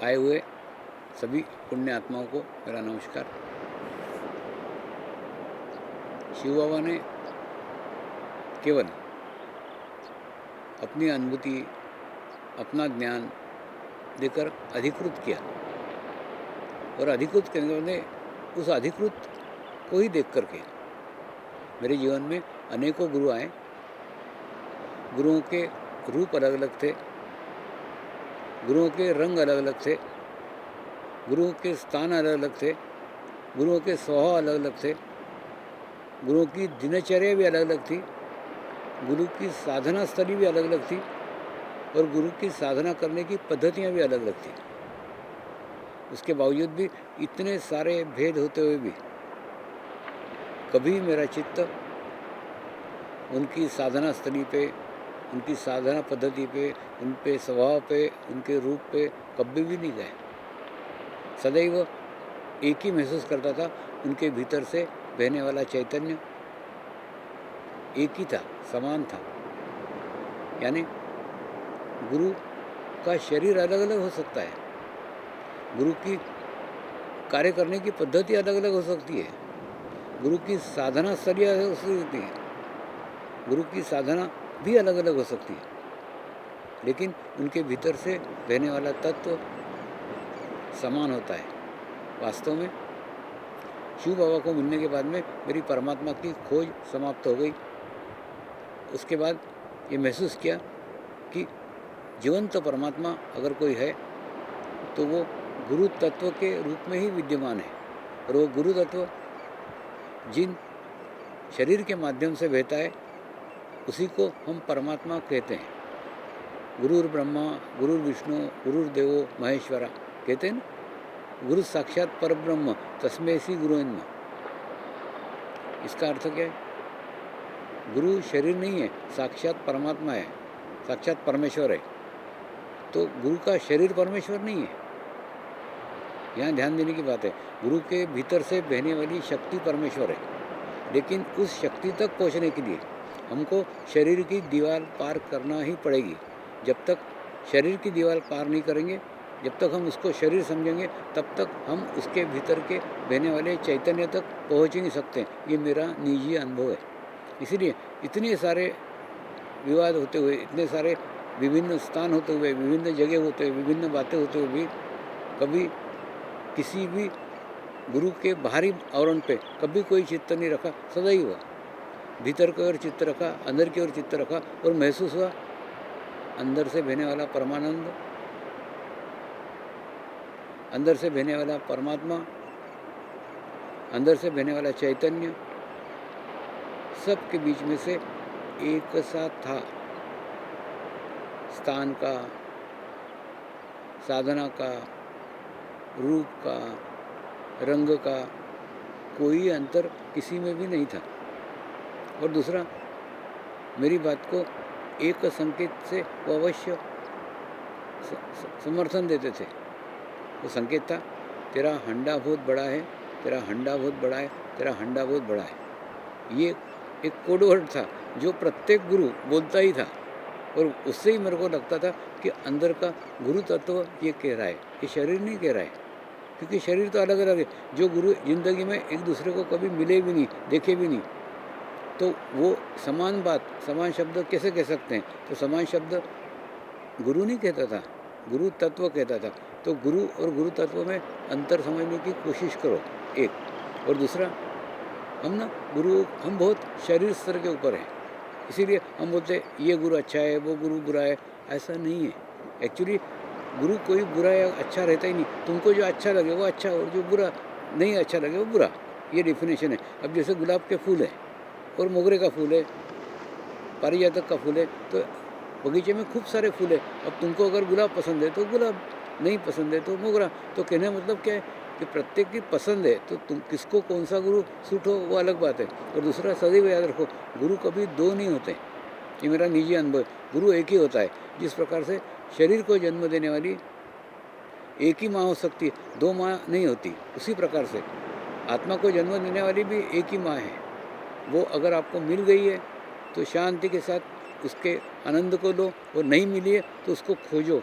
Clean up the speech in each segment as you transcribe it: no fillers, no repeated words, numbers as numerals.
आए हुए सभी पुण्य आत्माओं को मेरा नमस्कार। शिव बाबा ने केवल अपनी अनुभूति, अपना ज्ञान देकर अधिकृत किया, और अधिकृत करने वाले उस अधिकृत को ही देख कर के मेरे जीवन में अनेकों गुरु आए। गुरुओं के रूप अलग अलग थे, गुरुओं के रंग अलग अलग थे, गुरुओं के स्थान अलग अलग थे, गुरुओं के स्वभाव अलग अलग थे, गुरुओं की दिनचर्या भी अलग अलग थी, गुरु की साधना स्थली भी अलग अलग थी, और गुरु की साधना करने की पद्धतियाँ भी अलग अलग थी। उसके बावजूद भी इतने सारे भेद होते हुए भी कभी मेरा चित्त उनकी साधना स्थली पे, उनकी साधना पद्धति पे, उनके स्वभाव पे, उनके रूप पे कभी भी नहीं गए। सदैव एक ही महसूस करता था, उनके भीतर से बहने वाला चैतन्य एक ही था, समान था। यानी गुरु का शरीर अलग अलग हो सकता है, गुरु की कार्य करने की पद्धति अलग अलग हो सकती है, गुरु की साधना स्थली अलग हो सकती है, गुरु की साधना भी अलग अलग हो सकती है, लेकिन उनके भीतर से बहने वाला तत्व समान होता है। वास्तव में शिव बाबा को मिलने के बाद में मेरी परमात्मा की खोज समाप्त हो गई। उसके बाद ये महसूस किया कि जीवंत परमात्मा अगर कोई है तो वो गुरु तत्व के रूप में ही विद्यमान है, और वो गुरु तत्व जिन शरीर के माध्यम से बहता है उसी को हम परमात्मा कहते हैं। गुरुर ब्रह्मा, गुरुर विष्णु, गुरुर देवो महेश्वरा कहते हैं ना। गुरु साक्षात परब्रह्म तस्मै श्री गुरु नमः। इसका अर्थ क्या है? गुरु शरीर नहीं है, साक्षात परमात्मा है, साक्षात परमेश्वर है। तो गुरु का शरीर परमेश्वर नहीं है, यहाँ ध्यान देने की बात है। गुरु के भीतर से बहने वाली शक्ति परमेश्वर है, लेकिन उस शक्ति तक पहुँचने के लिए हमको शरीर की दीवार पार करना ही पड़ेगी। जब तक शरीर की दीवार पार नहीं करेंगे, जब तक हम उसको शरीर समझेंगे, तब तक हम उसके भीतर के बहने वाले चैतन्य तक पहुँच ही नहीं सकते। ये मेरा निजी अनुभव है। इसीलिए इतने सारे विवाद होते हुए, इतने सारे विभिन्न स्थान होते हुए, विभिन्न जगह होते हुए, विभिन्न बातें होते हुए भी कभी किसी भी गुरु के बाहरी आवरण पे कभी कोई चित्त नहीं रखा। सदैव भीतर की ओर चित्त रखा, अंदर की ओर चित्त रखा, और महसूस हुआ अंदर से बहने वाला परमानंद, अंदर से बहने वाला परमात्मा, अंदर से बहने वाला चैतन्य सब के बीच में से एक सा था। स्थान का, साधना का, रूप का, रंग का कोई अंतर किसी में भी नहीं था। और दूसरा, मेरी बात को एक संकेत से वो अवश्य समर्थन देते थे। वो संकेत था, तेरा हंडा बहुत बड़ा है, तेरा हंडा बहुत बड़ा है, तेरा हंडा बहुत बड़ा है। ये एक कोडवर्ड था जो प्रत्येक गुरु बोलता ही था, और उससे ही मेरे को लगता था कि अंदर का गुरु तत्व ये कह रहा है, ये शरीर नहीं कह रहा है। क्योंकि शरीर तो अलग अलग है। जो गुरु जिंदगी में एक दूसरे को कभी मिले भी नहीं, देखे भी नहीं, तो वो समान बात, समान शब्द कैसे कह सकते हैं? तो समान शब्द गुरु नहीं कहता था, गुरु तत्व कहता था। तो गुरु और गुरु तत्व में अंतर समझने की कोशिश करो, एक। और दूसरा, हम बहुत शरीर स्तर के ऊपर हैं, इसीलिए हम बोलते ये गुरु अच्छा है, वो गुरु बुरा है। ऐसा नहीं है। एक्चुअली गुरु कोई बुरा या अच्छा रहता ही नहीं। तुमको जो अच्छा लगे वो अच्छा, और जो बुरा नहीं अच्छा लगे वो बुरा, ये डेफिनेशन है। अब जैसे गुलाब के फूल है और मोगरे का फूल है, पारिजातक का फूल है, तो बगीचे में खूब सारे फूल है। अब तुमको अगर गुलाब पसंद है तो गुलाब, नहीं पसंद है तो मोगरा। तो कहने का मतलब क्या है कि प्रत्येक की पसंद है, तो तुम किसको कौन सा गुरु सूट हो वो अलग बात है। और दूसरा, सदैव याद रखो, गुरु कभी दो नहीं होते। ये मेरा निजी अनुभव है। गुरु एक ही होता है। जिस प्रकार से शरीर को जन्म देने वाली एक ही माँ हो सकती है, दो माँ नहीं होती, उसी प्रकार से आत्मा को जन्म देने वाली भी एक ही माँ है। वो अगर आपको मिल गई है तो शांति के साथ उसके आनंद को लो, और नहीं मिली है तो उसको खोजो।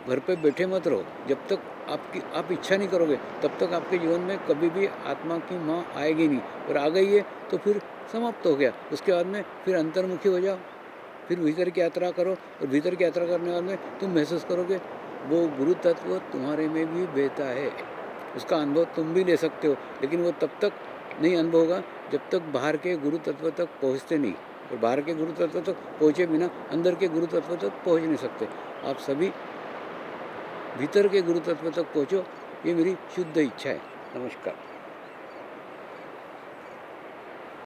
घर पे बैठे मत रहो जब तक आप इच्छा नहीं करोगे तब तक आपके जीवन में कभी भी आत्मा की माँ आएगी नहीं, और आ गई है तो फिर समाप्त हो गया। उसके बाद में फिर अंतर्मुखी हो जाओ, फिर भीतर की यात्रा करो, और भीतर की यात्रा करने बाद में तुम महसूस करोगे वो गुरु तत्व तुम्हारे में भी बहता है। उसका अनुभव तुम भी ले सकते हो, लेकिन वो तब तक नहीं अनुभव होगा जब तक बाहर के गुरु तत्व तक पहुँचते नहीं, और बाहर के गुरु तत्व तक पहुँचे बिना अंदर के गुरु तत्व तक पहुँच नहीं सकते। आप सभी भीतर के गुरु तत्व तक पहुँचो, ये मेरी शुद्ध इच्छा है। नमस्कार।